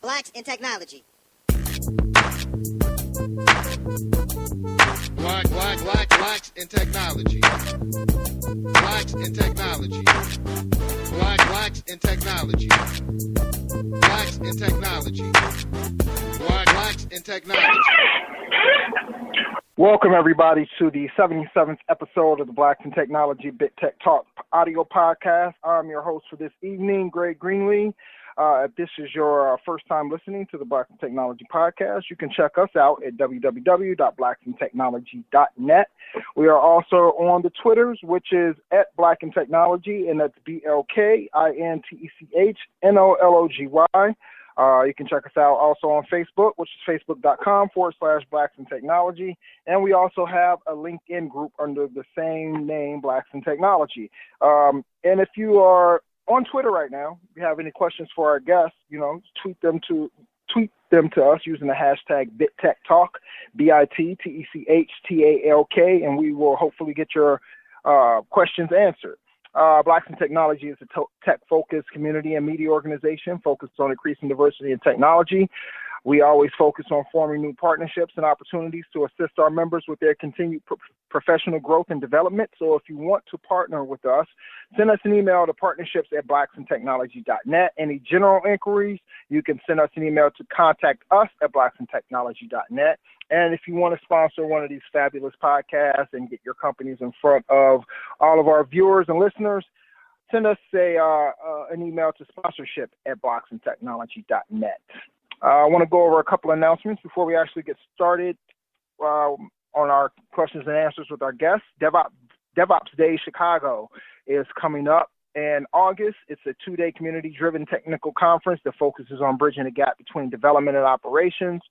Blacks in technology. Blacks in technology. Blacks in technology. Blacks in technology. Blacks in technology. Blacks in technology. Welcome, everybody, to the 77th episode of the Blacks in Technology Bit Tech Talk audio podcast. I'm your host for this evening, Greg Greenlee. If this is your first time listening to the Blacks in Technology podcast, you can check us out at www.blacksintechnology.net. We are also on the Twitters, which is at Black in Technology, and that's BLKINTECHNOLOGY. You can check us out also on Facebook, which is facebook.com/Blacks in Technology. And we also have a LinkedIn group under the same name, Blacks in Technology. And if you are on Twitter right now, if you have any questions for our guests, tweet them to us using the hashtag BitTechTalk, BITTECHTALK, and we will hopefully get your questions answered. Blacks in Technology is a tech-focused community and media organization focused on increasing diversity in technology. We always focus on forming new partnerships and opportunities to assist our members with their continued professional growth and development. So if you want to partner with us, send us an email to partnerships@blacksintechnology.net. Any general inquiries, you can send us an email to contact us at blacksintechnology.net. And if you want to sponsor one of these fabulous podcasts and get your companies in front of all of our viewers and listeners, send us an email to sponsorship@blacksintechnology.net. I want to go over a couple of announcements before we actually get started on our questions and answers with our guests. DevOps Day Chicago is coming up in August. It's a 2-day community-driven technical conference that focuses on bridging the gap between development and operations.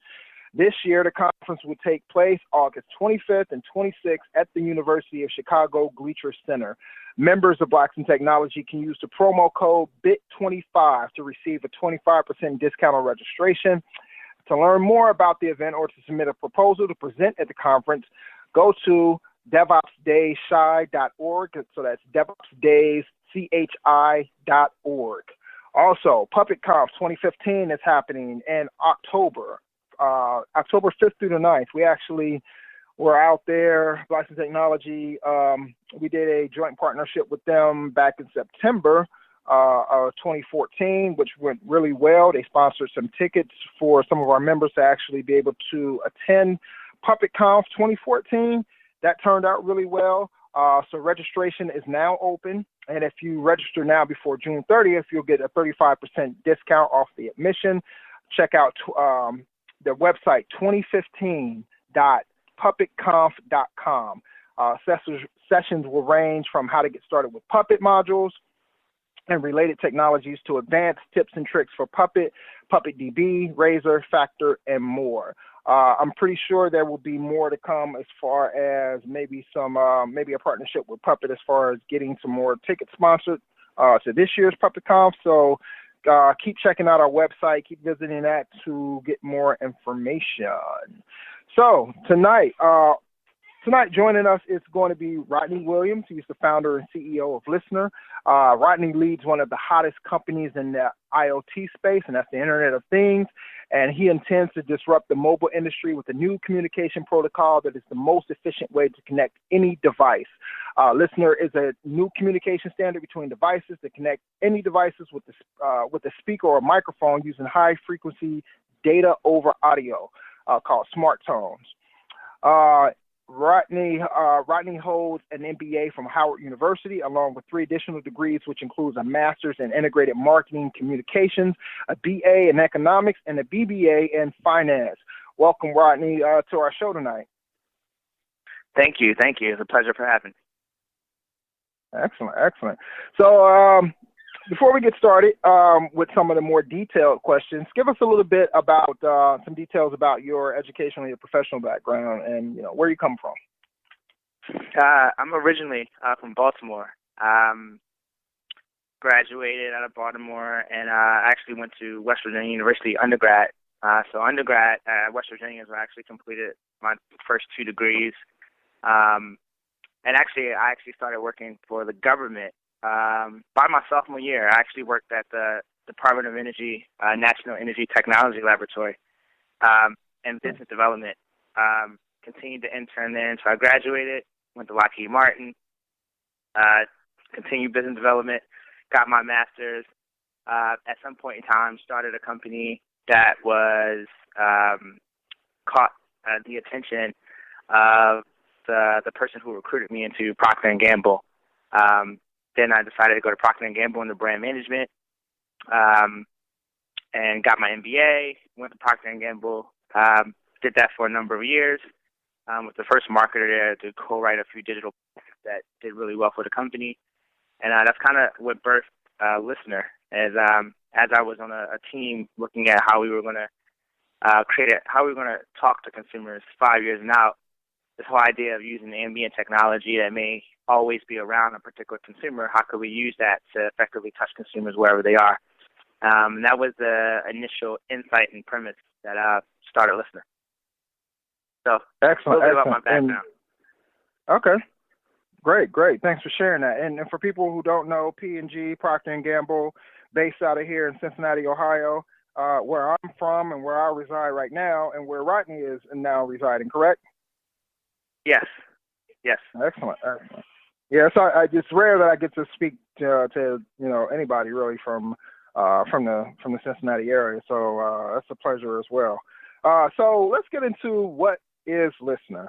This year, the conference will take place August 25th and 26th at the University of Chicago Gleacher Center. Members of Blacks in Technology can use the promo code BIT25 to receive a 25% discount on registration. To learn more about the event or to submit a proposal to present at the conference, go to DevOpsDaysChi.org. So that's DevOpsDaysChi.org. Also, PuppetConf 2015 is happening in October 5th through the 9th. We actually were out there, Blacks in Technology. We did a joint partnership with them back in September of 2014, which went really well. They sponsored some tickets for some of our members to actually be able to attend PuppetConf 2014. That turned out really well. So registration is now open. And if you register now before June 30th, you'll get a 35% discount off the admission. Check out the website 2015.puppetconf.com. Sessions will range from how to get started with Puppet modules and related technologies to advanced tips and tricks for Puppet, PuppetDB, Razor, Factor, and more. I'm pretty sure there will be more to come as far as maybe a partnership with Puppet as far as getting some more tickets sponsored to this year's PuppetConf. So keep checking out our website. Keep visiting that to get more information. So tonight joining us is going to be Rodney Williams. He's the founder and CEO of LISNR. Rodney leads one of the hottest companies in the IoT space, and that's the Internet of Things. And he intends to disrupt the mobile industry with a new communication protocol that is the most efficient way to connect any device. LISNR is a new communication standard between devices that connect any devices with a speaker or a microphone using high-frequency data over audio called smart tones. Rodney holds an MBA from Howard University, along with 3 additional degrees, which includes a master's in integrated marketing communications, a BA in economics, and a BBA in finance. Welcome, Rodney, to our show tonight. Thank you. It's a pleasure for having me. Excellent. So before we get started with some of the more detailed questions, give us a little bit about some details about your educational and your professional background and where you come from. I'm originally from Baltimore. Graduated out of Baltimore and actually went to West Virginia University undergrad. So undergrad at West Virginia is where I actually completed my first 2 degrees. And actually, I started working for the government by my sophomore year. I actually worked at the Department of Energy, National Energy Technology Laboratory, and business development. Continued to intern there until I graduated, went to Lockheed Martin, continued business development, got my master's. At some point in time, started a company that was caught the attention of the person who recruited me into Procter & Gamble. Then I decided to go to Procter & Gamble into brand management, and got my MBA, went to Procter & Gamble, did that for a number of years, was the first marketer there to co-write a few digital that did really well for the company. And that's kind of what birthed LISNR, as I was on a team looking at how we were going to how we were going to talk to consumers 5 years and out. This whole idea of using ambient technology that may always be around a particular consumer, how could we use that to effectively touch consumers wherever they are? And that was the initial insight and premise that started LISNR. So, excellent. A little bit about my background. Okay. Great. Thanks for sharing that. And for people who don't know, P&G, Procter & Gamble, based out of here in Cincinnati, Ohio, where I'm from and where I reside right now, and where Rodney is now residing, correct? Yes. Excellent. Yeah, so it's rare that I get to speak to anybody really from the Cincinnati area. So that's a pleasure as well. So let's get into what is LISNR.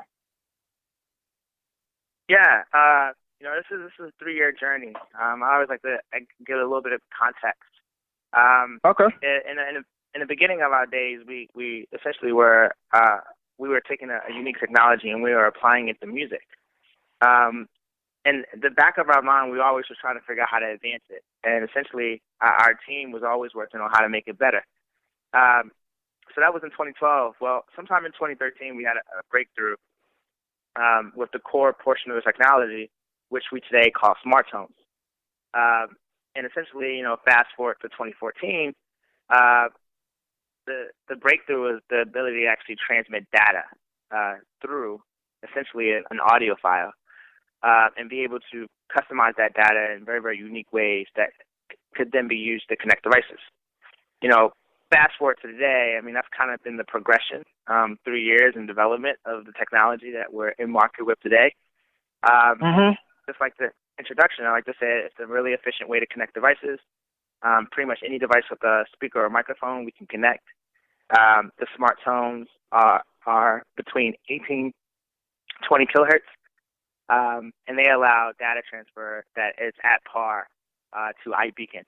Yeah, this is a 3-year journey. I always like to give a little bit of context. Okay. In the beginning of our days, we essentially were taking a unique technology and we were applying it to music. And the back of our mind, we always were trying to figure out how to advance it. And essentially, our team was always working on how to make it better. So that was in 2012. Well, sometime in 2013, we had a breakthrough with the core portion of the technology, which we today call smart tones. And essentially, fast forward to 2014, the breakthrough was the ability to actually transmit data through essentially an audio file, and be able to customize that data in very, very unique ways that could then be used to connect devices. Fast forward to today, that's kind of been the progression, 3 years in development of the technology that we're in market with today. Just like the introduction, I like to say it's a really efficient way to connect devices. Pretty much any device with a speaker or microphone we can connect. The smart tones are between 18, 20 kilohertz, and they allow data transfer that is at par to iBeacon.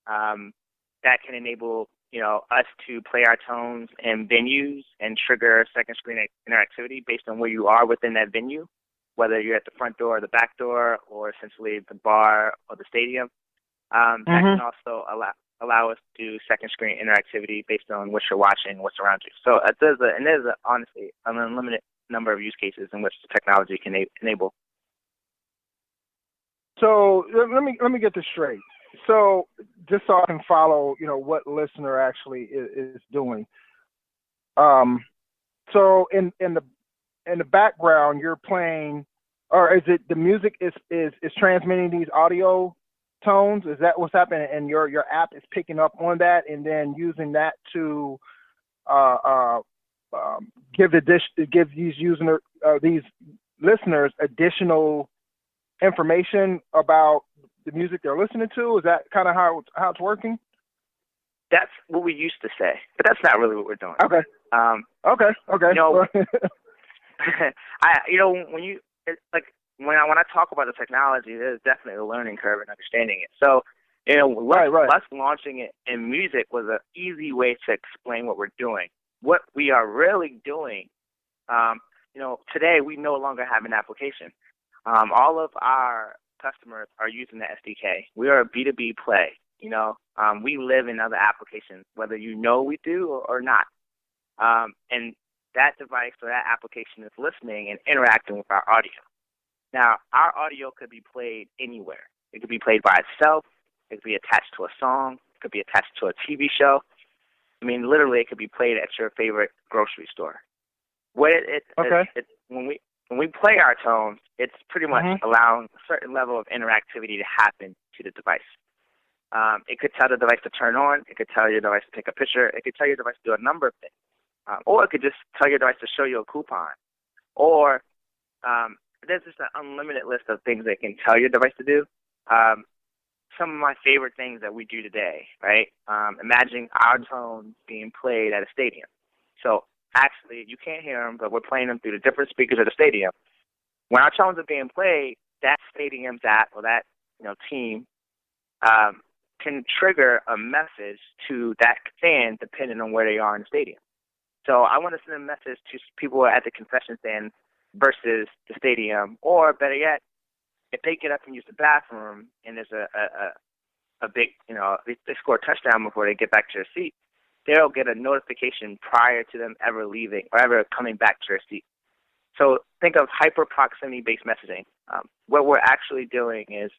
That can enable us to play our tones in venues and trigger second screen interactivity based on where you are within that venue, whether you're at the front door or the back door, or essentially the bar or the stadium. That can also allow us to do second screen interactivity based on what you're watching, what's around you. So there's honestly an unlimited number of use cases in which the technology can enable. So let me get this straight. So just so I can follow, what LISNR actually is doing. So in the background, you're playing, or is it the music is transmitting these audio tones? Is that what's happening? And your app is picking up on that and then using that to give these listeners additional information about the music they're listening to? Is that kind of how it's working? That's what we used to say, but that's not really what we're doing. Okay. When I talk about the technology, there's definitely a learning curve in understanding it. So, us launching it in music was an easy way to explain what we're doing. What we are really doing, today we no longer have an application. All of our customers are using the SDK. We are a B2B play. We live in other applications, whether we do or not. And that device or that application is listening and interacting with our audio. Now, our audio could be played anywhere. It could be played by itself. It could be attached to a song. It could be attached to a TV show. Literally, it could be played at your favorite grocery store. When we play our tones, it's pretty much allowing a certain level of interactivity to happen to the device. It could tell the device to turn on. It could tell your device to take a picture. It could tell your device to do a number of things. Or it could just tell your device to show you a coupon. Or there's just an unlimited list of things that it can tell your device to do. Some of my favorite things that we do today, right? Imagine our tones being played at a stadium. So actually, you can't hear them, but we're playing them through the different speakers of the stadium. When our tones are being played, that stadium's app or that team can trigger a message to that fan depending on where they are in the stadium. So I want to send a message to people at the concession stand versus the stadium, or better yet, if they get up and use the bathroom and there's a big, they score a touchdown before they get back to their seat, they'll get a notification prior to them ever leaving or ever coming back to their seat. So think of hyper proximity-based messaging. What we're actually doing is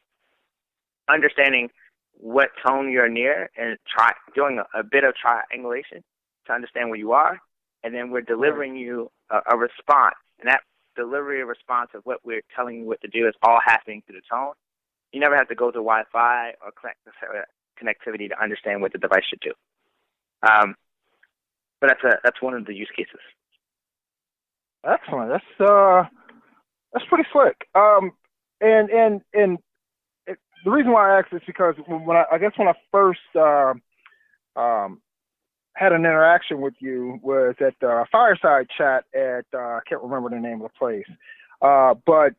understanding what tone you're near and doing a bit of triangulation to understand where you are, and then we're delivering you a response. And that delivery of response of what we're telling you what to do is all happening through the tone. You never have to go to Wi-Fi or connectivity to understand what the device should do. But that's one of the use cases. Excellent. That's pretty slick. And the reason why I asked is because when I first had an interaction with you was at the fireside chat at I can't remember the name of the place, but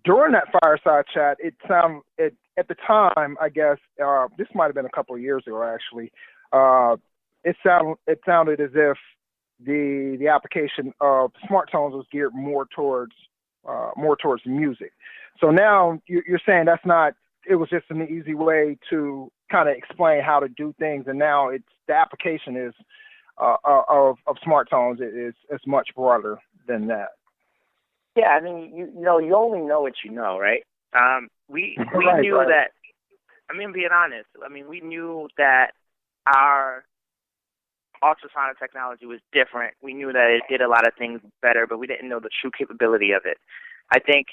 during that fireside chat, it sounded at the time, I guess this might have been a couple of years ago actually. It sounded as if the application of smart tones was geared more towards music. So now you're saying that's not. It was just an easy way to kind of explain how to do things, and now it's the application is of smart tones is much broader than that. Yeah, I mean, you only know what you know, right? We knew that. I mean, being honest, we knew that our ultrasonic technology was different. We knew that it did a lot of things better, but we didn't know the true capability of it. I think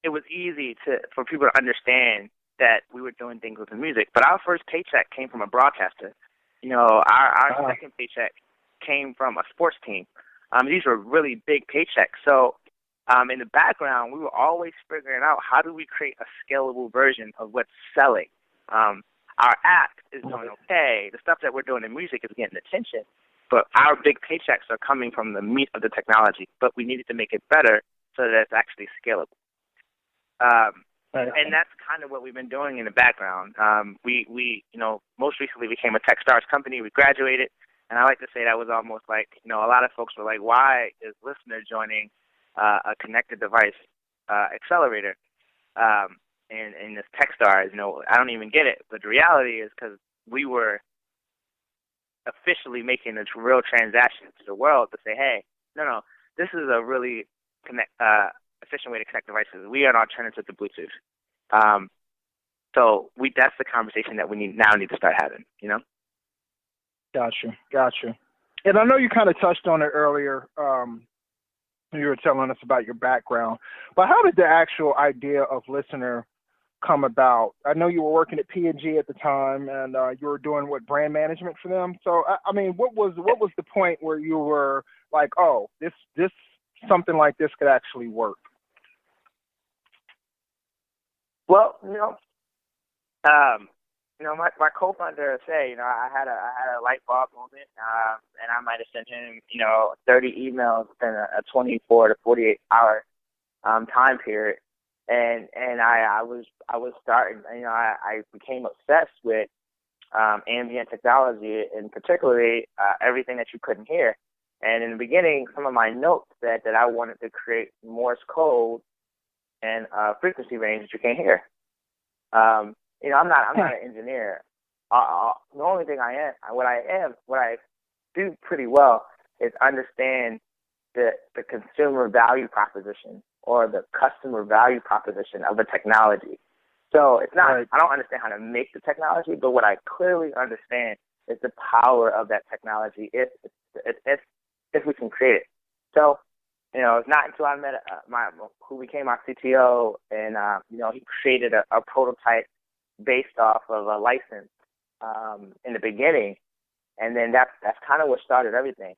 it was easy for people to understand that we were doing things with the music. But our first paycheck came from a broadcaster. Our second paycheck came from a sports team. These were really big paychecks. So in the background, we were always figuring out how do we create a scalable version of what's selling. Our app is doing okay. The stuff that we're doing in music is getting attention. But our big paychecks are coming from the meat of the technology. But we needed to make it better so that it's actually scalable. And that's kind of what we've been doing in the background. We most recently became a Techstars company. We graduated, and I like to say that was almost like, a lot of folks were like, why is LISNR joining a connected device accelerator and this Techstars? I don't even get it. But the reality is because we were officially making a real transaction to the world to say, hey, no, this is a really efficient way to connect devices. We are an alternative to Bluetooth. So that's the conversation that we need to start having, Gotcha. And I know you kind of touched on it earlier. You were telling us about your background, but how did the actual idea of LISNR come about? I know you were working at P&G at the time, and you were doing brand management for them. So what was the point where you were like, oh, this something like this could actually work? Well, my co-founder say, I had a light bulb moment, and I might have sent him, 30 emails in a 24 to 48 hour time period, and I was starting, I became obsessed with ambient technology, and particularly everything that you couldn't hear. And in the beginning, some of my notes said that I wanted to create Morse code and frequency range that you can't hear. I'm not an engineer. The only thing what I do pretty well is understand the consumer value proposition or the customer value proposition of a technology. So it's not, right. I don't understand how to make the technology, but what I clearly understand is the power of that technology if we can create it. So, it's not until I met who became our CTO, and he created a prototype based off of a license in the beginning, and then that's kind of what started everything.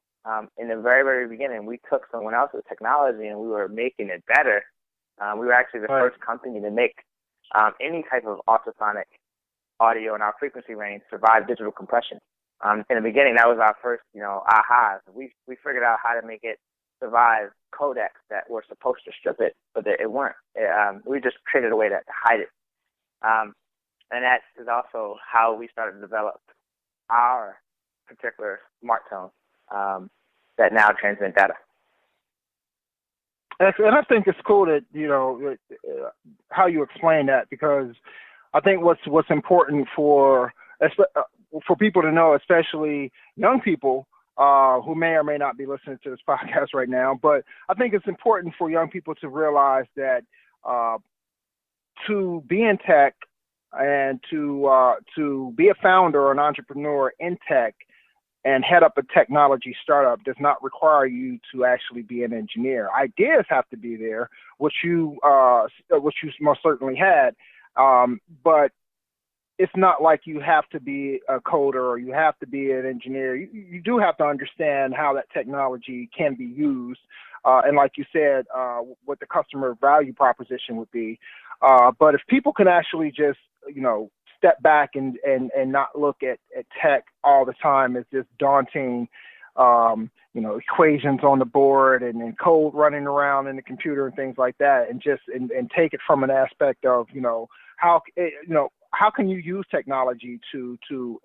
In the very, very beginning, we took someone else's technology and we were making it better. We were actually the first company to make any type of ultrasonic audio in our frequency range survive digital compression. In the beginning, that was our first, aha. We figured out how to make it survive codecs that were supposed to strip it, but it weren't. We just created a way to hide it. And that is also how we started to develop our particular smart tone that now transmit data. And I think it's cool that, how you explain that, because I think what's important for people to know, especially young people who may or may not be listening to this podcast right now, but I think it's important for young people to realize that to be in tech and to be a founder or an entrepreneur in tech and head up a technology startup does not require you to actually be an engineer. Ideas have to be there, which you most certainly had, but it's not like you have to be a coder or you have to be an engineer. You do have to understand how that technology can be used, and like you said, what the customer value proposition would be. But if people can actually just, step back and not look at tech all the time as this daunting, equations on the board and code running around in the computer and things like that, and just and take it from an aspect of, how can you use technology to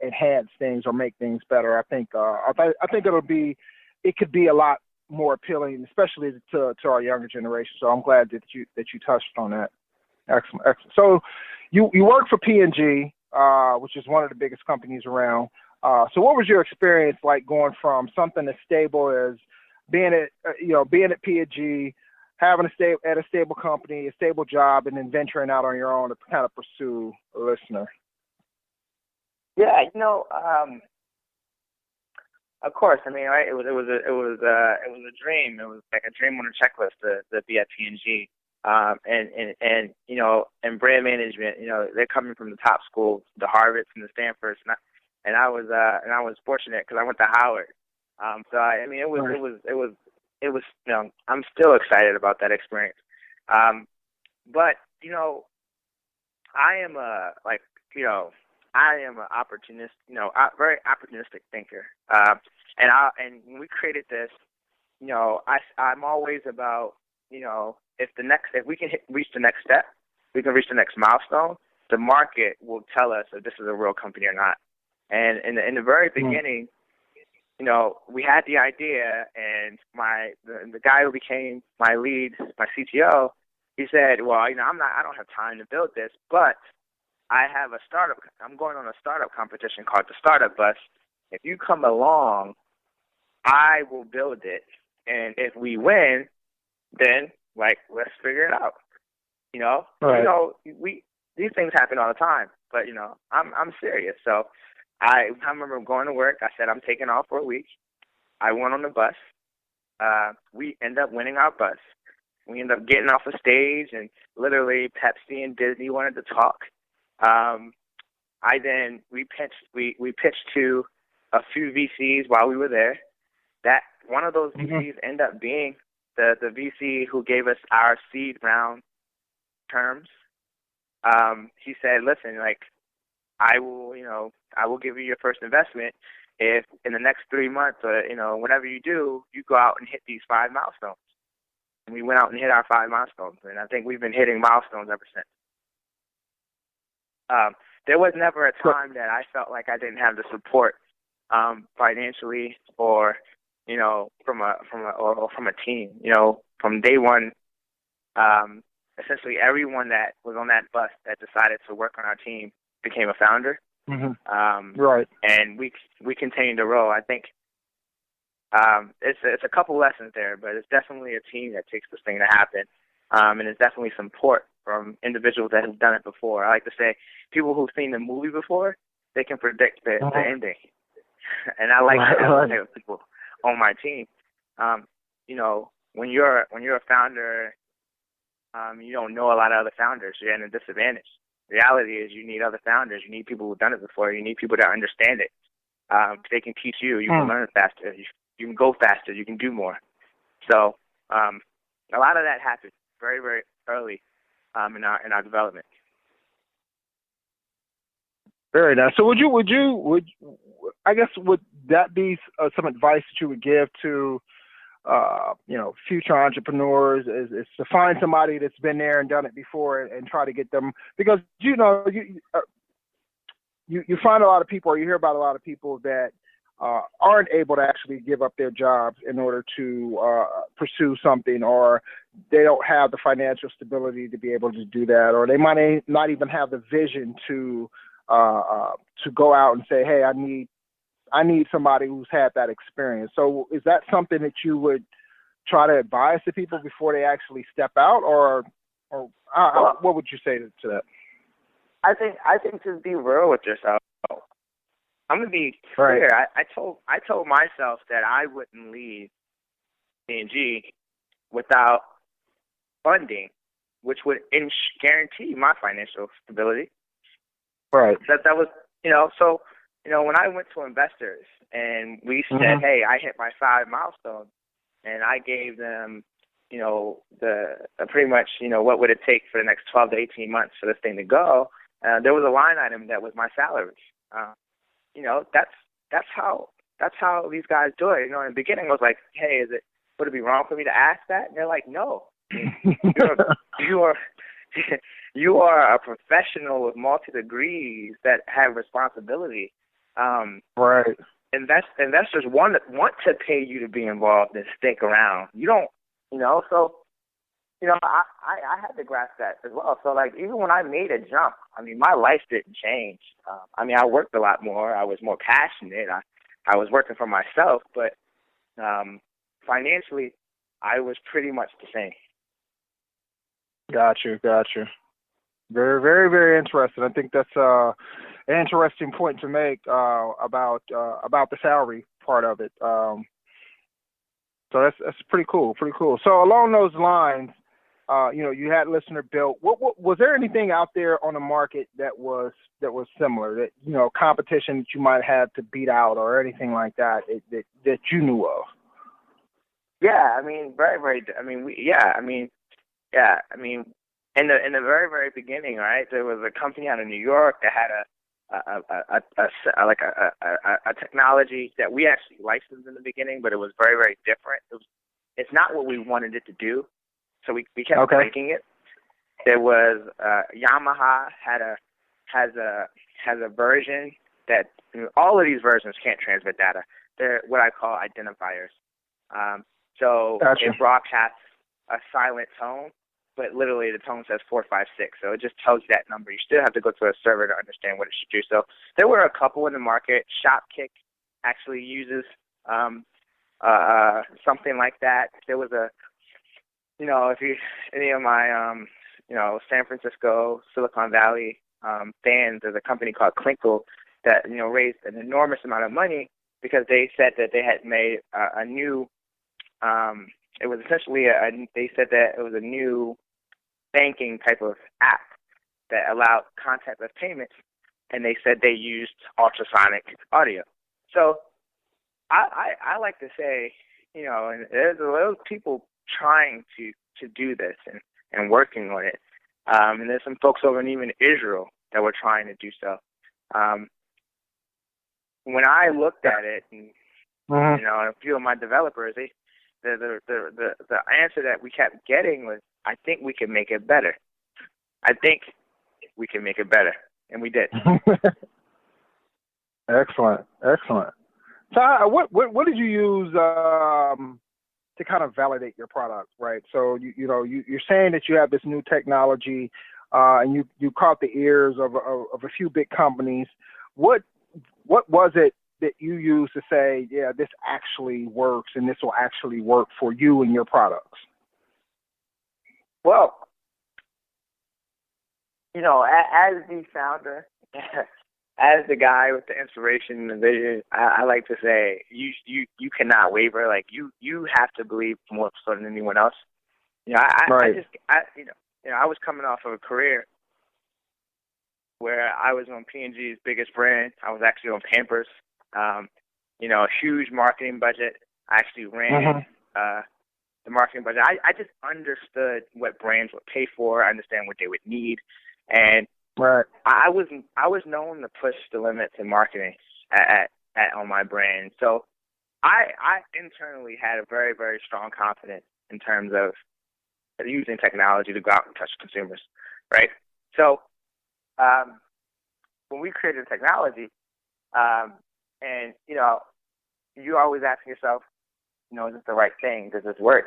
enhance things or make things better? I think it could be a lot more appealing, especially to our younger generation. So I'm glad that you touched on that. Excellent. So you work for P&G, which is one of the biggest companies around. So what was your experience like going from something as stable as being at P&G, having a stable company, a stable job, and then venturing out on your own to kind of pursue a LISNR? Yeah, of course. I mean, right? It was a dream. It was like a dream on a checklist to be at P&G. And brand management, they're coming from the top schools, the Harvards and the Stanfords, and I was fortunate because I went to Howard. It was, I'm still excited about that experience. But I am an opportunist, very opportunistic thinker. And when we created this, I'm always about, if we can reach the next step, we can reach the next milestone, the market will tell us if this is a real company or not. And in the very beginning, we had the idea, and the guy who became my lead, my CTO, he said, well, I don't have time to build this, but I have a startup. I'm going on a startup competition called the Startup Bus. If you come along, I will build it, and if we win, then let's figure it out. Right. These things happen all the time, but I'm serious. So I remember going to work. I said I'm taking off for a week. I went on the bus. We end up winning our bus. We end up getting off the stage, and literally Pepsi and Disney wanted to talk. We pitched to a few VCs while we were there. That one of those VCs ended up being the VC who gave us our seed round terms. He said, listen, I will give you your first investment if in the next 3 months or, whenever you do, you go out and hit these 5 milestones. And we went out and hit our 5 milestones, and I think we've been hitting milestones ever since. There was never a time that I felt like I didn't have the support financially or from a team. From day one, essentially everyone that was on that bus that decided to work on our team became a founder. Mm-hmm. Right. And we continued to roll. I think it's a couple lessons there, but it's definitely a team that takes this thing to happen. And it's definitely support from individuals that have done it before. I like to say people who've seen the movie before, they can predict the ending. And I like to say with people on my team, when you're a founder, you don't know a lot of other founders. You're at a disadvantage. reality is you need other founders. You need people who've done it before. You need people that understand it. They can teach you. You can learn faster. You can go faster. You can do more. So a lot of that happened very, very early in our development. Very nice. So would I guess would that be some advice that you would give to future entrepreneurs is to find somebody that's been there and done it before and try to get them, because you find a lot of people, or you hear about a lot of people that aren't able to actually give up their jobs in order to pursue something, or they don't have the financial stability to be able to do that, or they might not even have the vision to go out and say, hey, I need somebody who's had that experience. So is that something that you would try to advise to people before they actually step out, or what would you say to that? I think just be real with yourself. I'm gonna be clear. Right. I told myself that I wouldn't leave P&G without funding, which would guarantee my financial stability. Right. That was, so, when I went to investors and we said, hey, I hit my 5 milestones, and I gave them, the pretty much, what would it take for the next 12 to 18 months for this thing to go, there was a line item that was my salary. That's how these guys do it. In the beginning, I was like, hey, would it be wrong for me to ask that? And they're like, no. You are a professional with multi-degrees that have responsibility. Right. Investors want to pay you to be involved and stick around. You don't, so, I had to grasp that as well. So, like, even when I made a jump, my life didn't change. I worked a lot more. I was more passionate. I was working for myself, but financially, I was pretty much the same. Gotcha. Very, very, very interesting. I think that's an interesting point to make about the salary part of it. So that's pretty cool. So along those lines, you had LISNR built. What was there anything out there on the market that was similar, that competition that you might have to beat out, or anything like that that you knew of? Yeah, very, very. In the very, very beginning, right, there was a company out of New York that had a technology that we actually licensed in the beginning, but it was very, very different. It's not what we wanted it to do, so we kept breaking it. There was Yamaha has a version that all of these versions can't transmit data. They're what I call identifiers. So Gotcha. it broadcasts a silent tone, but literally the tone says 456, so it just tells you that number. You still have to go to a server to understand what it should do. So there were a couple in the market. Shopkick actually uses something like that. There was any of my San Francisco, Silicon Valley fans, there's a company called Klinkle that raised an enormous amount of money because they said that they had made a new. It was essentially they said that it was a new banking type of app that allowed contactless payments, and they said they used ultrasonic audio. So I like to say, and there's a lot of people trying to do this and working on it. And there's some folks over in even Israel that were trying to do so. When I looked at it, and a few of my developers, the answer that we kept getting was, I think we can make it better. I think we can make it better. And we did. Excellent. So what did you use to kind of validate your product, right? So you're saying that you have this new technology, and you caught the ears of a few big companies. What was it that you use to say, yeah, this actually works and this will actually work for you and your products? Well, as the founder, as the guy with the inspiration and the vision, I like to say you cannot waver. Like you have to believe more so than anyone else. I was coming off of a career where I was on P&G's biggest brand. I was actually on Pampers. A huge marketing budget. I actually ran the marketing budget. I just understood what brands would pay for. I understand what they would need, and I was known to push the limits in marketing on my brand. So I internally had a very, very strong confidence in terms of using technology to go out and touch consumers, right? So when we created technology, and you always ask yourself, is this the right thing? Does this work?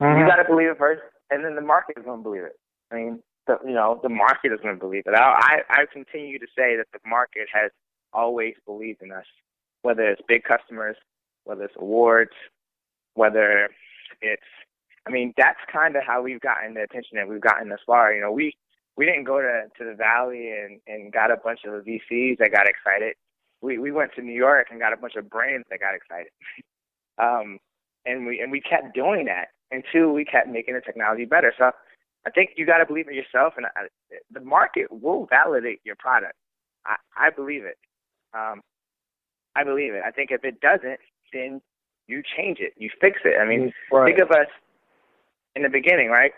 You got to believe it first, and then the market is going to believe it. I mean, the market is going to believe it. I continue to say that the market has always believed in us, whether it's big customers, whether it's awards, whether it's, that's kind of how we've gotten the attention that we've gotten thus far. We didn't go to the Valley and got a bunch of VCs that got excited. We went to New York and got a bunch of brands that got excited. And we kept doing that until we kept making the technology better. So I think you got to believe in yourself, and the market will validate your product. I believe it. I believe it. I think if it doesn't, then you change it. You fix it. Think of us in the beginning, right?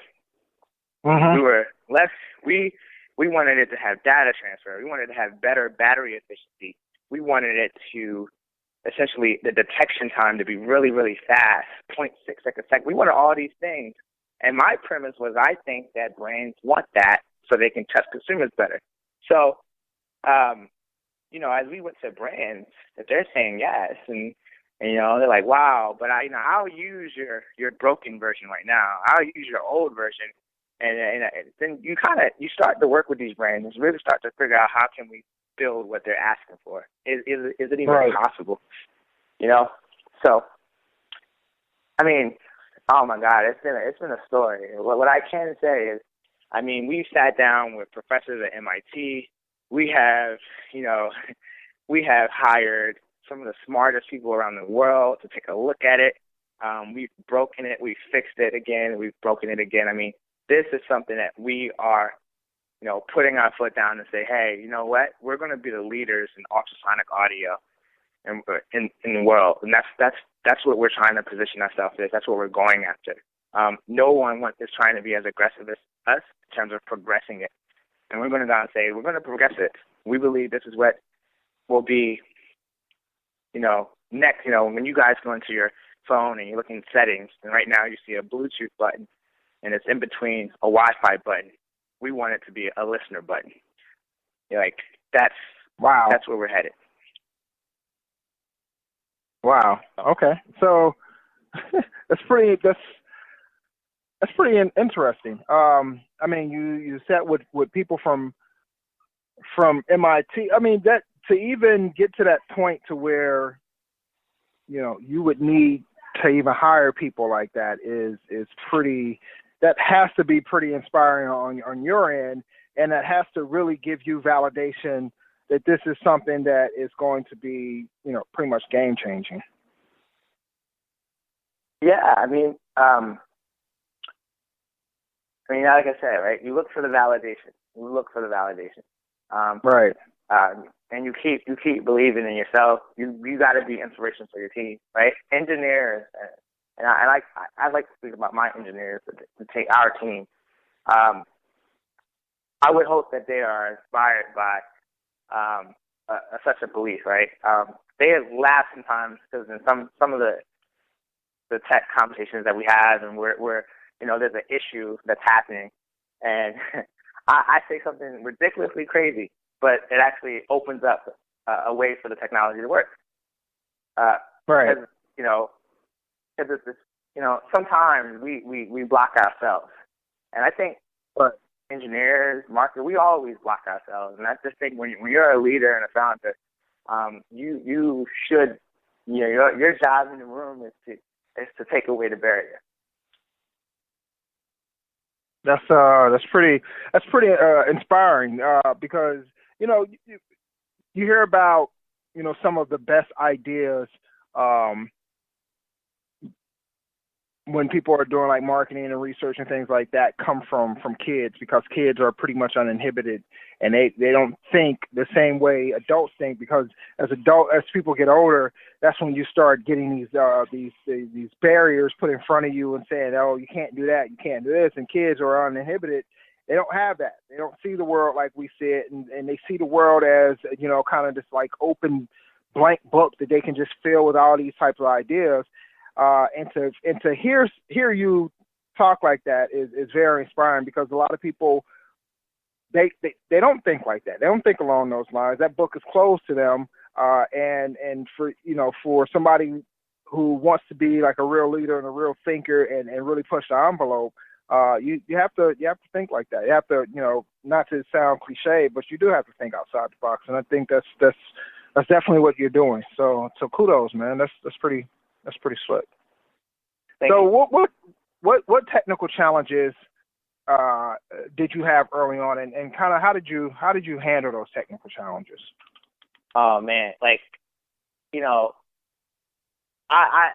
We were less. We wanted it to have data transfer. We wanted to have better battery efficiency. We wanted it to essentially the detection time to be really, really fast, 0.6 seconds a second. We wanted all these things. And my premise was I think that brands want that so they can touch consumers better. So, as we went to brands, if they're saying yes, and they're like, wow, but I'll use your broken version right now. I'll use your old version. And then you start to work with these brands and really start to figure out how can we build what they're asking for. Is it even possible? So, oh my God, it's been a story. What I can say is, we've sat down with professors at MIT. We have hired some of the smartest people around the world to take a look at it. We've broken it. We've fixed it again. We've broken it again. This is something that we are, putting our foot down and say, hey, you know what? We're going to be the leaders in ultrasonic audio in the world, and that's what we're trying to position ourselves as. That's what we're going after. No one is trying to be as aggressive as us in terms of progressing it, and we're going to go and say we're going to progress it. We believe this is what will be, next. When you guys go into your phone and you're looking at settings, and right now you see a Bluetooth button, and it's in between a Wi-Fi button. We want it to be a LISNR button. That's where we're headed. Wow. Okay. So that's pretty interesting. You sat with people from MIT. That to even get to that point to where you would need to even hire people like that is pretty. That has to be pretty inspiring on your end, and that has to really give you validation that this is something that is going to be, pretty much game changing. Yeah, like I said, right? You look for the validation. Right. And you keep believing in yourself. You got to be inspiration for your team, right? Engineers. And I like to speak about my engineers to take our team. I would hope that they are inspired by such a belief, right? They have laughed sometimes because in some of the tech conversations that we have, and we're there's an issue that's happening, and I say something ridiculously crazy, but it actually opens up a way for the technology to work. Right. Because sometimes we block ourselves, and I think engineers, marketers, we always block ourselves. And I just think when you're a leader and a founder, you should, your job in the room is to take away the barrier. That's pretty inspiring because you hear about some of the best ideas when people are doing like marketing and research and things like that come from kids, because kids are pretty much uninhibited and they don't think the same way adults think, because as people get older, that's when you start getting these barriers put in front of you and saying, oh, you can't do that, you can't do this. And kids are uninhibited. They don't have that. They don't see the world like we see it, and they see the world as, you know, kind of this like open blank book that they can just fill with all these types of ideas. And to hear you talk like that is very inspiring, because a lot of people, they don't think like that. They don't think along those lines. That book is closed to them. And for somebody who wants to be like a real leader and a real thinker and really push the envelope, you have to think like that. You have to, you know, not to sound cliche, but you do have to think outside the box. And I think that's definitely what you're doing. So kudos, man. That's pretty slick. So what technical challenges did you have early on, and kind of how did you handle those technical challenges? Oh man, like, you know, I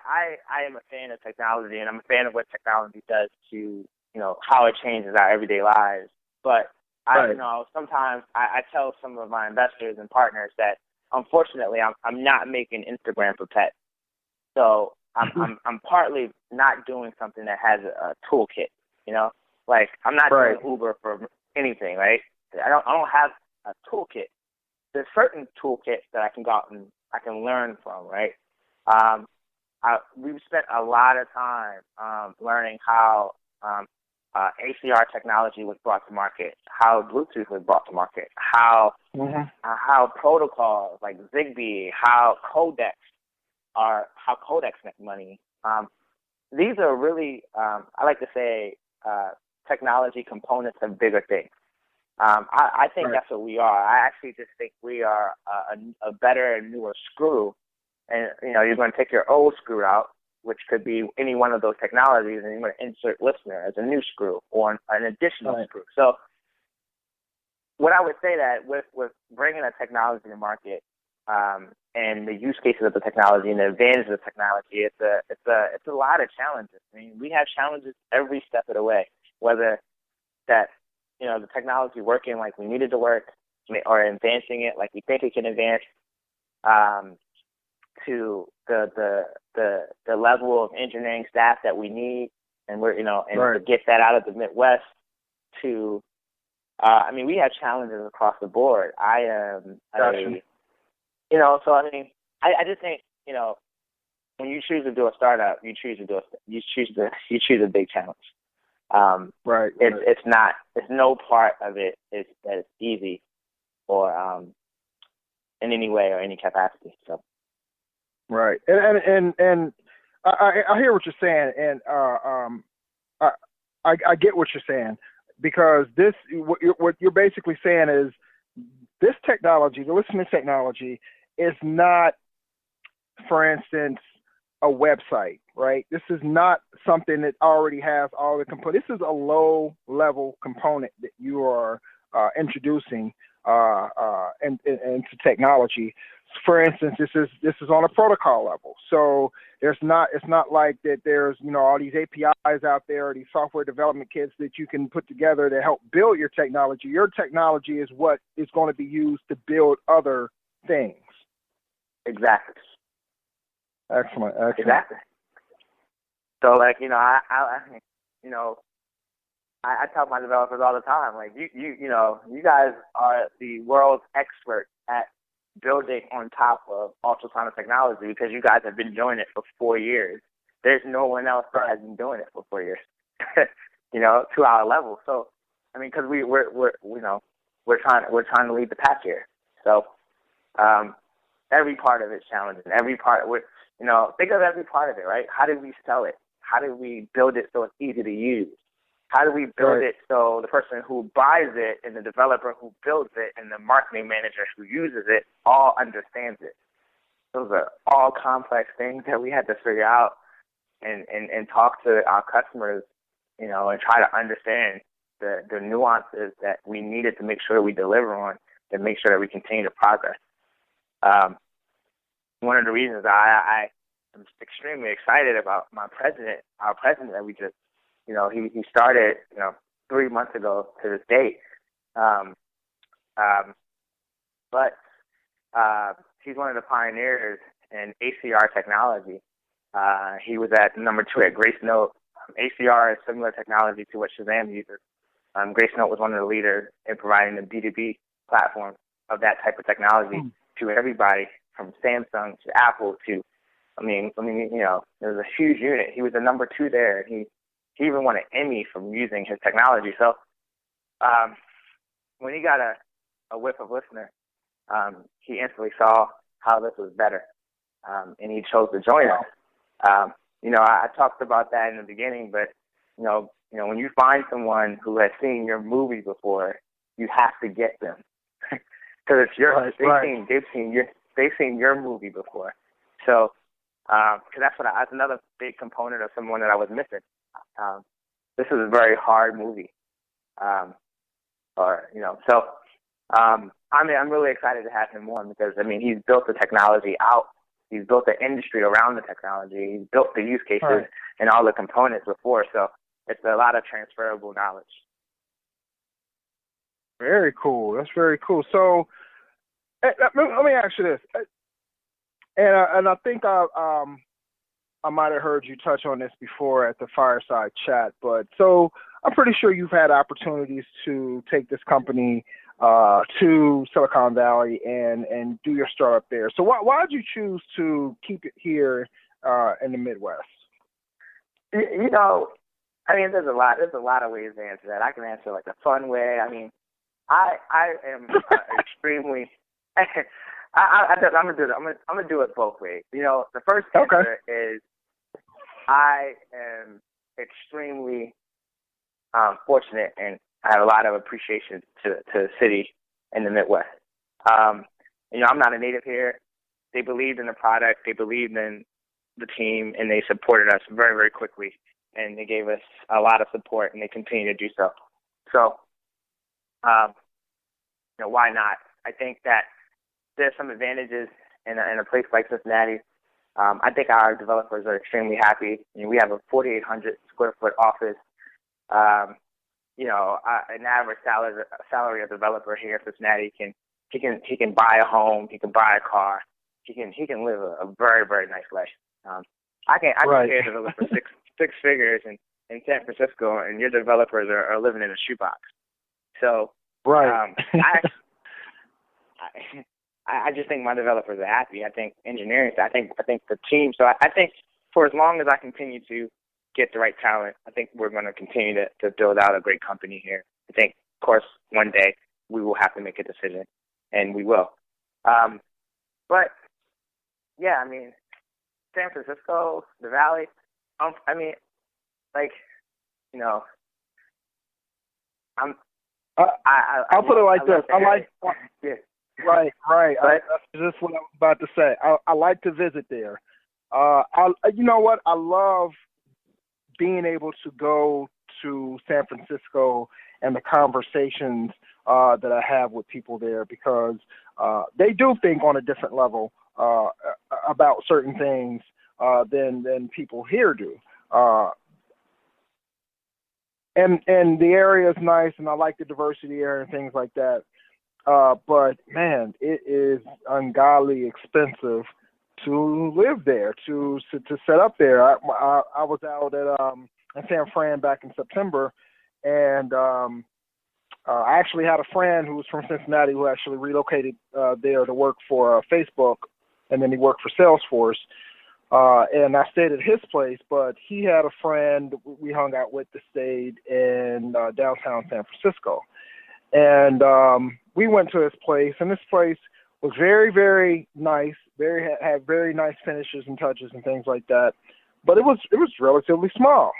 am a fan of technology, and I'm a fan of what technology does to, you know, how it changes our everyday lives. But Right. you know, sometimes I tell some of my investors and partners that unfortunately I'm not making Instagram for pets. So I'm partly not doing something that has a toolkit, you know, like I'm not Right. doing Uber for anything, right? I don't have a toolkit. There's certain toolkits that I can go out and I can learn from, right? We've spent a lot of time learning how ACR technology was brought to market, how Bluetooth was brought to market, how protocols like Zigbee, how codecs make money. These are really, I like to say, technology components of bigger things. I think that's what we are. I actually just think we are a better and newer screw. And, you know, you're going to take your old screw out, which could be any one of those technologies, and you're going to insert LISNR as a new screw or an additional screw. So what I would say that with bringing a technology to market, and the use cases of the technology and the advantages of technology, it's a lot of challenges. I mean, we have challenges every step of the way, whether that, you know, the technology working like we need it to work, or advancing it like we think it can advance, to the level of engineering staff that we need, and we're, you know, and to get that out of the Midwest to, I mean, we have challenges across the board. You know, so I mean, I just think, you know, when you choose to do a startup, you choose a big challenge. It's no part of it is easy or in any way or any capacity. So. Right, and I hear what you're saying, and I get what you're saying, because what you're basically saying is this technology, the listening technology, is not, for instance, a website, right? This is not something that already has all the components. This is a low-level component that you are introducing into technology. For instance, this is on a protocol level. So it's not like that there's, you know, all these APIs out there, these software development kits that you can put together to help build your technology. Your technology is what is going to be used to build other things. Exactly. Excellent. Exactly. So, like, you know, I tell my developers all the time, like, you know, you guys are the world's expert at building on top of ultrasonic technology, because you guys have been doing it for 4 years. There's no one else that has been doing it for 4 years, you know, to our level. So, I mean, because we're trying to lead the pack here. So, every part of it's challenging. Every part, you know, think of every part of it, right? How do we sell it? How do we build it so it's easy to use? How do we build it so the person who buys it and the developer who builds it and the marketing manager who uses it all understands it? Those are all complex things that we had to figure out and talk to our customers, you know, and try to understand the nuances that we needed to make sure we deliver on, to make sure that we continue to progress. One of the reasons I I'm extremely excited about our president that we just, he started, 3 months ago to this date. But he's one of the pioneers in ACR technology. He was at number 2 at Grace Note. ACR is similar technology to what Shazam uses. Grace Note was one of the leaders in providing the B2B platform of that type of technology to everybody, from Samsung to Apple to, there was a huge unit. He was the number 2 there. He even won an Emmy from using his technology. So when he got a whiff of LISNR, he instantly saw how this was better, and he chose to join us. I talked about that in the beginning, but when you find someone who has seen your movie before, you have to get them because it's yours. They've seen your movie before. So, because that's another big component of someone that I was missing. This is a very hard movie, I'm really excited to have him on because he's built the technology out. He's built the industry around the technology. He's built the use cases and all the components before. So it's a lot of transferable knowledge. Very cool. That's very cool. So let me ask you this, and I think I might have heard you touch on this before at the fireside chat. But so I'm pretty sure you've had opportunities to take this company to Silicon Valley and do your startup there. So why did you choose to keep it here in the Midwest? There's a lot of ways to answer that. I can answer like the fun way. I am extremely. I'm gonna do it both ways. The first answer is I am extremely fortunate, and I have a lot of appreciation to the city in the Midwest. I'm not a native here. They believed in the product, they believed in the team, and they supported us very, very quickly. And they gave us a lot of support, and they continue to do so. So, why not? I think that there's some advantages in a place like Cincinnati. I think our developers are extremely happy. We have a 4,800 square foot office. An average salary of a developer here in Cincinnati he can buy a home, he can buy a car, he can live a very, very nice life. I can pay a developer six figures in San Francisco, and your developers are living in a shoebox. So I just think my developers are happy. I think engineering. I think the team. So I think for as long as I continue to get the right talent, I think we're going to continue to build out a great company here. I think, of course, one day we will have to make a decision, and we will. But yeah, San Francisco, the Valley. I'll put it like this. Right. That's just what I was about to say. I like to visit there. You know what? I love being able to go to San Francisco and the conversations that I have with people there, because they do think on a different level about certain things than people here do. And the area is nice, and I like the diversity area and things like that. But man, it is ungodly expensive to live there, to set up there. I was out at in San Fran back in September, and I actually had a friend who was from Cincinnati who actually relocated there to work for Facebook, and then he worked for Salesforce. And I stayed at his place, but he had a friend we hung out with that stayed in downtown San Francisco. And we went to his place, and this place was very, very nice, had very nice finishes and touches and things like that. But it was relatively small.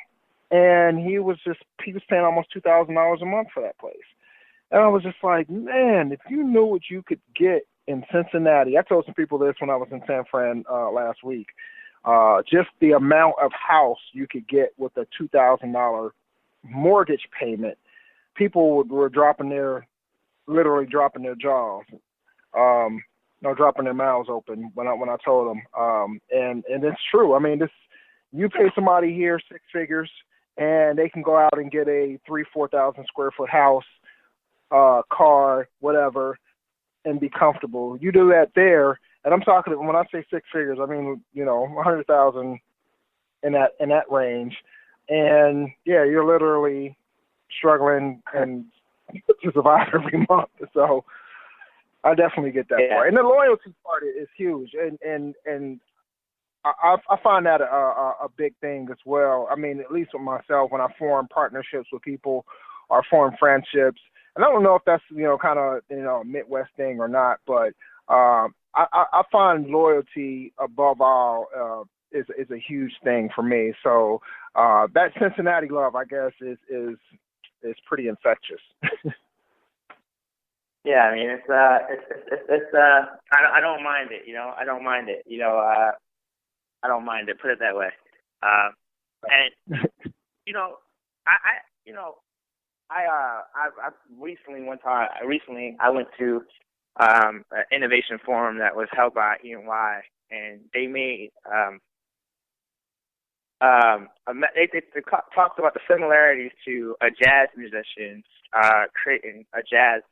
And he was paying almost $2,000 a month for that place. And I was just like, man, if you knew what you could get in Cincinnati. I told some people this when I was in San Fran last week. Just the amount of house you could get with a $2,000 mortgage payment, people were literally dropping their jaws. dropping their mouths open when I told them. And it's true. I mean, you pay somebody here 6 figures, and they can go out and get a 3,000-4,000 square foot house, car, whatever, and be comfortable. You do that there, and I'm talking when I say 6 figures, I mean 100,000 in that range, and yeah, you're literally struggling and to survive every month. So I definitely get that part, and the loyalty part is huge, and I find that a big thing as well. I mean, at least with myself, when I form partnerships with people or form friendships, and I don't know if that's kind of a Midwest thing or not, but I find loyalty above all is a huge thing for me. So that Cincinnati love, I guess, is pretty infectious. Yeah, I mean, it's I don't mind it, I don't mind it, I don't mind it, put it that way. And I recently I went to an innovation forum that was held by E&Y, and they made they talked about the similarities to a jazz musician creating a jazz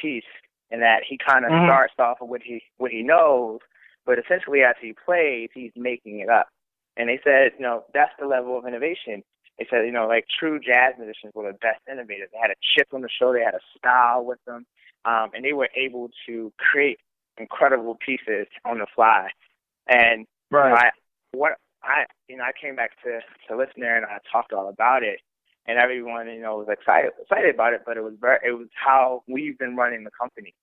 piece, and that he kind of starts off with what he knows, but essentially as he plays, he's making it up. And they said, that's the level of innovation. They said, like true jazz musicians were the best innovators. They had a chip on the shoulder, they had a style with them, and they were able to create incredible pieces on the fly. And right. I came back to LISNR, and I talked all about it, and everyone was excited about it. But it was how we've been running the company.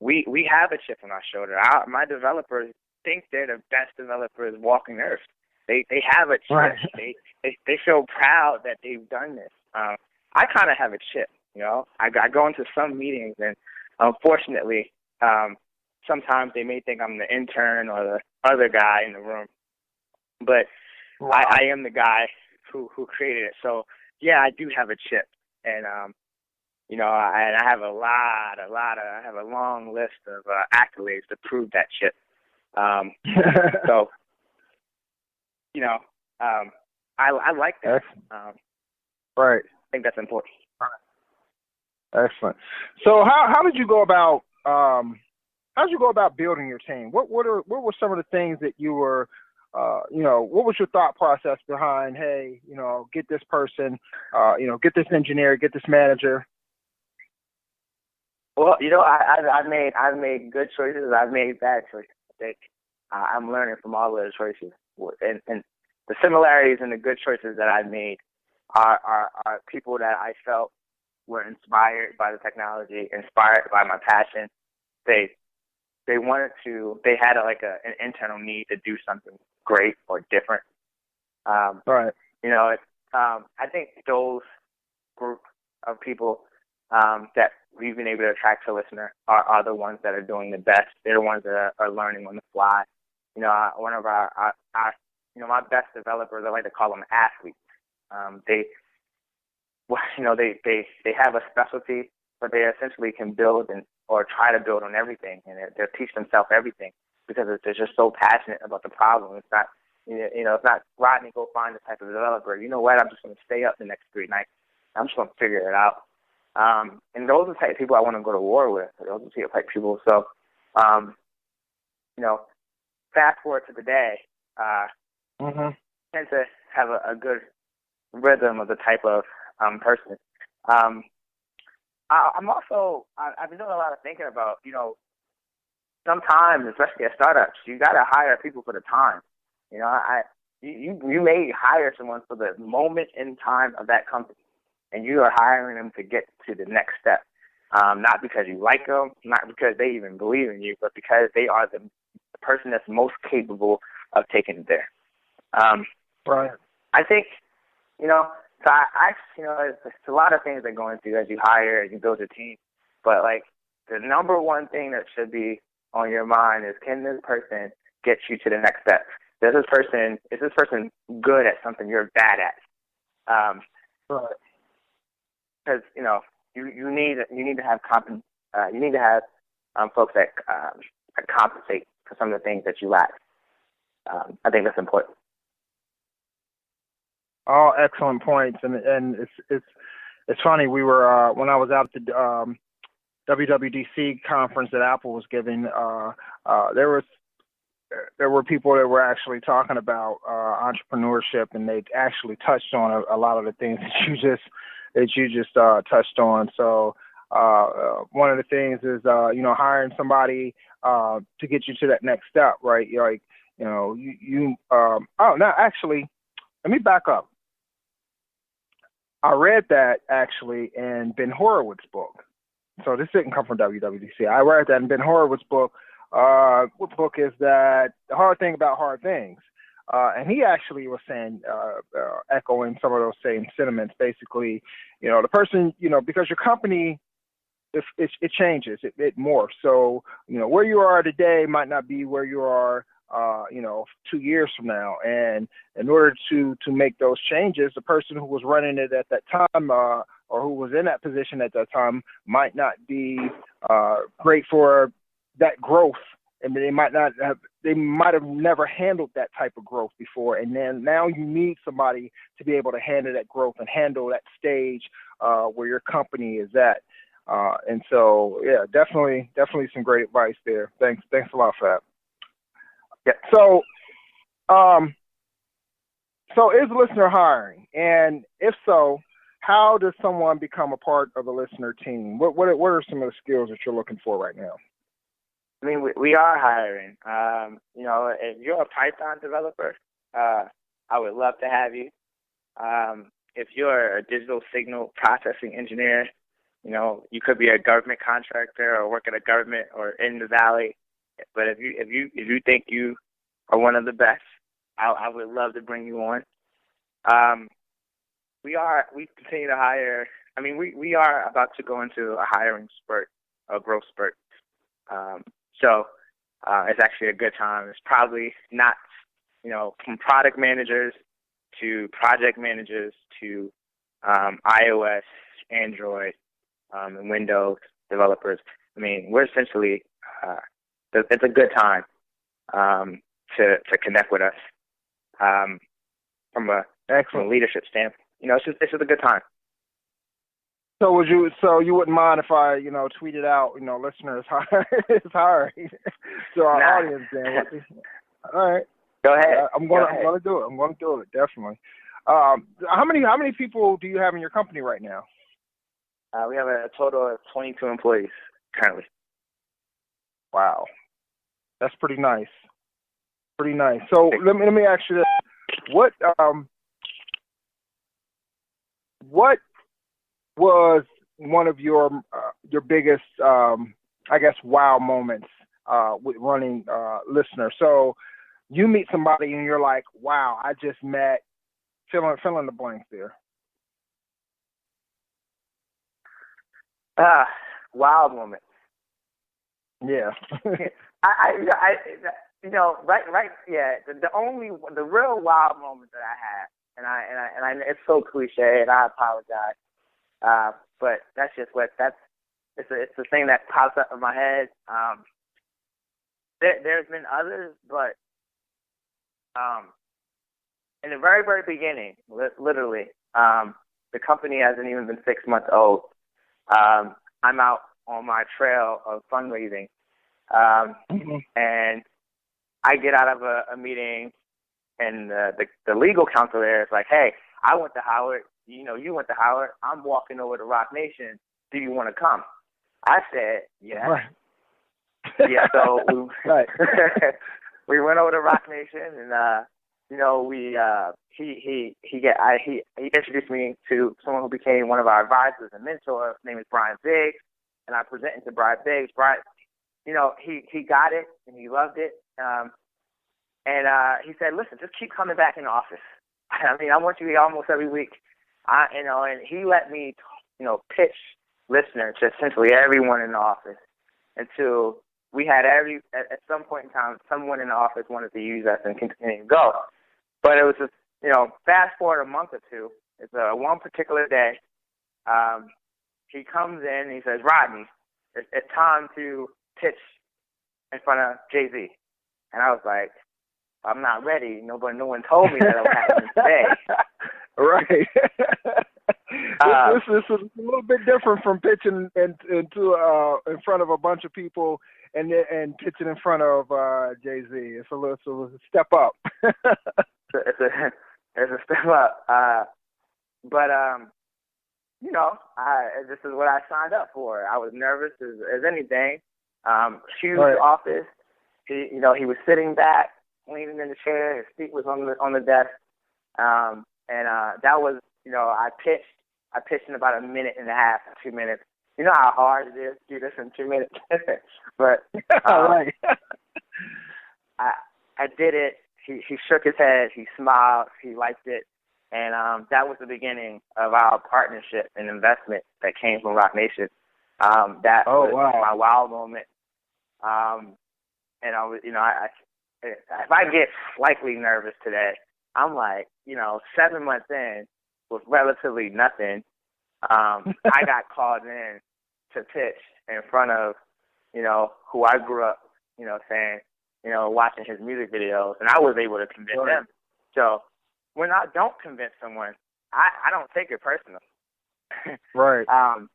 We have a chip on our shoulder. My developers think they're the best developers walking earth. They have a chip. Right. They feel proud that they've done this. I kind of have a chip. I go into some meetings, and unfortunately, sometimes they may think I'm the intern or the other guy in the room. But wow. I am the guy who created it. So yeah, I do have a chip, and and I have I have a long list of accolades to prove that chip. So I like that. Right. I think that's important. Excellent. So how did you go about building your team? What were some of the things that you were what was your thought process behind, hey, get this person, get this engineer, get this manager? Well, I've made good choices. I've made bad choices. I'm learning from all those choices, and the similarities and the good choices that I've made are people that I felt were inspired by the technology, inspired by my passion. They had an internal need to do something great or different. Right. I think those group of people that we've been able to attract to LISNR are the ones that are doing the best. They're the ones that are learning on the fly. One of our my best developers, I like to call them athletes. They have a specialty, but they essentially can build or try to build on everything, and they'll teach themselves everything because they're just so passionate about the problem. It's not, it's not Rodney, go find this type of developer. You know what? I'm just going to stay up the next 3 nights. I'm just going to figure it out. And those are the type of people I want to go to war with. Those are the type of people. So, fast forward to today, tend to have a good rhythm of the type of person. I've been doing a lot of thinking about, sometimes, especially at startups, you got to hire people for the time. You may hire someone for the moment in time of that company, and you are hiring them to get to the next step. Not because you like them, not because they even believe in you, but because they are the person that's most capable of taking it there. Right. I think, so it's a lot of things that go into as you hire and you build your team. But the number one thing that should be on your mind is, can this person get you to the next step? Is this person good at something you're bad at? Right. Because you need to have folks that compensate for some of the things that you lack. I think that's important. All excellent points, and it's funny. We were when I was out at the WWDC conference that Apple was giving. There were people that were actually talking about entrepreneurship, and they actually touched on a lot of the things that you just touched on. So one of the things is hiring somebody to get you to that next step, right? You're like, actually, let me back up. I read that actually in Ben Horowitz's book. So this didn't come from WWDC. I read that in Ben Horowitz's book. What book is that? The Hard Thing About Hard Things. And he actually was saying, echoing some of those same sentiments, basically, the person, because your company, it changes, it morphs. So, where you are today might not be where you are, 2 years from now. And in order to make those changes, the person who was running it at that time, or who was in that position at that time might not be great for that growth. And they might have never handled that type of growth before. And then now you need somebody to be able to handle that growth and handle that stage where your company is at. And so, yeah, definitely some great advice there. Thanks a lot for that. Yeah. So is LISNR hiring? And if so, how does someone become a part of a LISNR team? What are some of the skills that you're looking for right now? I mean, we are hiring. If you're a Python developer, I would love to have you. If you're a digital signal processing engineer, you could be a government contractor or work at a government or in the Valley. But if you think you are one of the best, I would love to bring you on. We continue to hire. I mean, we are about to go into a hiring spurt, a growth spurt. So it's actually a good time. It's probably not, from product managers to project managers to iOS, Android, and Windows developers. I mean, we're essentially, it's a good time to connect with us from a leadership standpoint. It's just a good time. So you wouldn't mind if I, tweeted out, LISNR is hiring to our audience then. All right. Go ahead. I'm going to do it. I'm going to do it, definitely. How many people do you have in your company right now? We have a total of 22 employees currently. Wow. That's pretty nice. Pretty nice. So let me ask you this. What was one of your biggest, wow moments with running LISNR? So you meet somebody and you're like, wow, I just met, fill in the blanks there. Wow moment. Yeah. The real wow moment that I had, and it's so cliche, and I apologize. But that's just it's the thing that pops up in my head. There's been others, but in the very, very beginning, literally, the company hasn't even been 6 months old. I'm out on my trail of fundraising, and I get out of a meeting, and the legal counsel there is like, hey, I went to Howard. You went to Howard. I'm walking over to Roc Nation. Do you want to come? I said, yeah. Right. Yeah, so we went over to Roc Nation, and he introduced me to someone who became one of our advisors and mentors. His name is Brian Biggs, and I presented to Brian Biggs. Brian, he got it and he loved it, and he said, listen, just keep coming back in the office. I mean, I want you here almost every week. And he let me, pitch LISNR to essentially everyone in the office until we had at some point in time, someone in the office wanted to use us and continue to go. But it was just, fast forward a month or two. It's one particular day. He comes in and he says, Rodney, it's time to pitch in front of Jay-Z. And I was like, I'm not ready. No one told me that it would happen today. Right. This is a little bit different from pitching in front of a bunch of people and pitching in front of Jay-Z. It's a step up. it's a step up. But this is what I signed up for. I was nervous as anything. Huge office. He was sitting back, leaning in the chair. His feet was on the desk. That was, I pitched in about a minute and a half, 2 minutes. You know how hard it is to do this in 2 minutes? But I did it. He shook his head. He smiled. He liked it. And that was the beginning of our partnership and investment that came from Roc Nation. That was my wow moment. And I was, if I get slightly nervous today, I'm like, 7 months in with relatively nothing, I got called in to pitch in front of, who I grew up, watching his music videos, and I was able to convince him. So when I don't convince someone, I don't take it personal. Right. So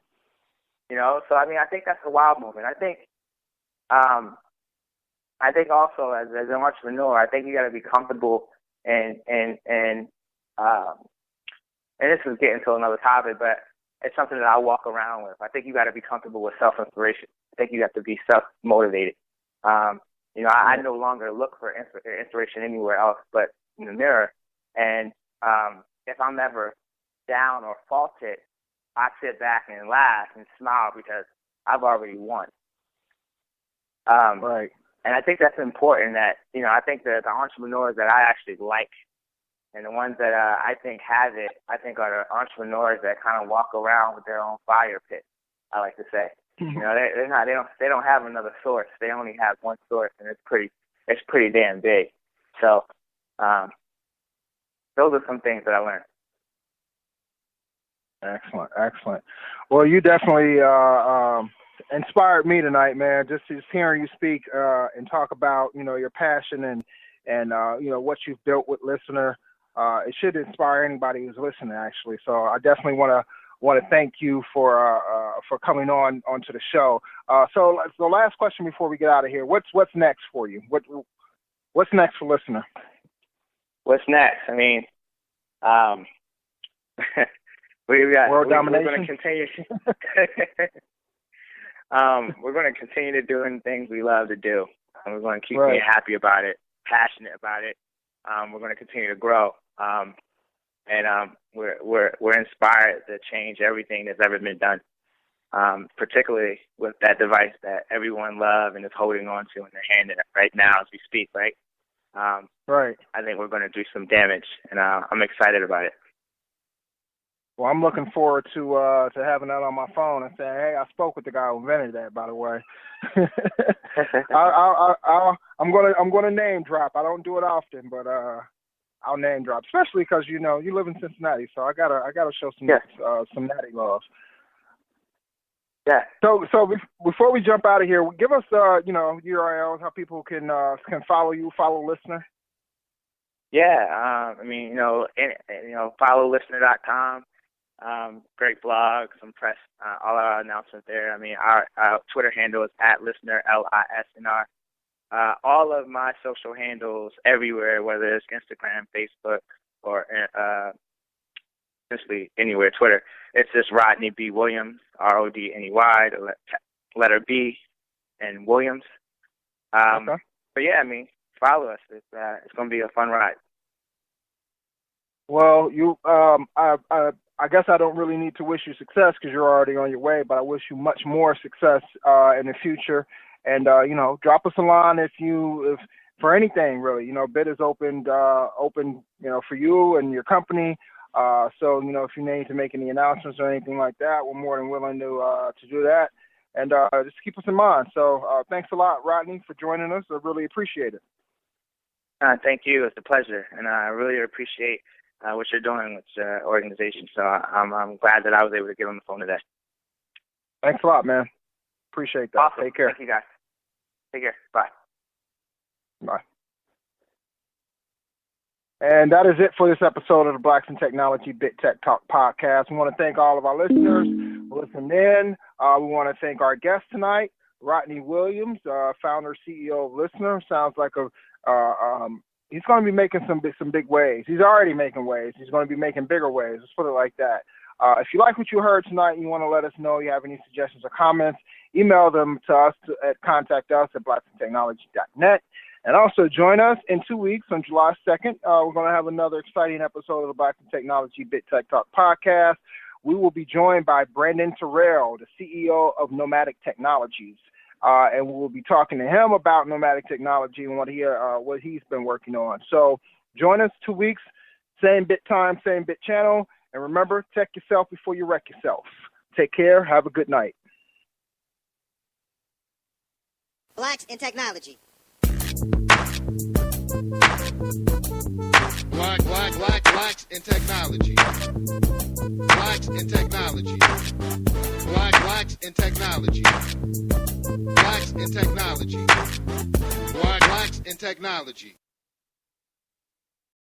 I think that's a wild moment. I think also as an entrepreneur, I think you got to be comfortable and this is getting to another topic, but it's something that I walk around with. I think you got to be comfortable with self-inspiration. I think you have to be self-motivated. I no longer look for inspiration anywhere else but in the mirror. And if I'm ever down or faulted, I sit back and laugh and smile because I've already won. Right. And I think that's important that, I think that the entrepreneurs that I actually like and the ones that I think have it, I think are the entrepreneurs that kind of walk around with their own fire pit, I like to say. They don't have another source. They only have one source, and it's pretty damn big. So those are some things that I learned. Excellent. Well, you definitely inspired me tonight, man. Just hearing you speak and talk about your passion and what you've built with LISNR. It should inspire anybody who's listening, actually. So I definitely want to thank you for coming onto the show. So the last question before we get out of here: what's next for you? What's next for LISNR? What's next? I mean, world domination. We're going to continue. We're going to continue doing things we love to do, and we're going to keep being happy about it, passionate about it. We're going to continue to grow, and we're inspired to change everything that's ever been done, particularly with that device that everyone loves and is holding on to in their hand right now as we speak. Right. Right. I think we're going to do some damage, and I'm excited about it. Well, I'm looking forward to having that on my phone and saying, "Hey, I spoke with the guy who invented that." By the way, I'm gonna name drop. I don't do it often, but I'll name drop, especially because you live in Cincinnati, so I gotta show some Natty love. Yeah. So before we jump out of here, give us URLs how people can follow you, follow LISNR. Yeah. Follow LISNR.com. Great blog, some press, all our announcements there. I mean, our Twitter handle is @LISNR, LISNR. All of my social handles everywhere, whether it's Instagram, Facebook, or essentially anywhere, Twitter, it's just Rodney B. Williams, RODNEY, the letter B and Williams. Okay. But yeah, follow us. It's going to be a fun ride. Well, I guess I don't really need to wish you success because you're already on your way, but I wish you much more success in the future. And, drop us a line if for anything really, bid is open, for you and your company. So, if you need to make any announcements or anything like that, we're more than willing to do that. And just keep us in mind. So thanks a lot, Rodney, for joining us. I really appreciate it. Thank you. It's a pleasure. And I really appreciate what you're doing with your organization. So I'm glad that I was able to get on the phone today. Thanks a lot, man. Appreciate that. Awesome. Take care. Thank you, guys. Take care. Bye. Bye. And that is it for this episode of the Blacks in Technology Big Tech Talk podcast. We want to thank all of our listeners for listening in. We want to thank our guest tonight, Rodney Williams, founder, CEO of LISNR. Sounds like he's going to be making some big waves. He's already making waves. He's going to be making bigger waves. Let's put it like that. If you like what you heard tonight and you want to let us know you have any suggestions or comments, email them to us at contactus@blacksintechnology.net. And also join us in 2 weeks on July 2nd. We're going to have another exciting episode of the Blacks in Technology Big Tech Talk podcast. We will be joined by Brandon Terrell, the CEO of Nomadic Technologies. And we will be talking to him about Nomadic Technology and what he's been working on. So join us 2 weeks, same bit time, same bit channel. And remember, tech yourself before you wreck yourself. Take care. Have a good night. Blacks in Technology. Blacks in technology. Blacks in technology. Blacks in technology. Blacks in technology. Blacks in technology.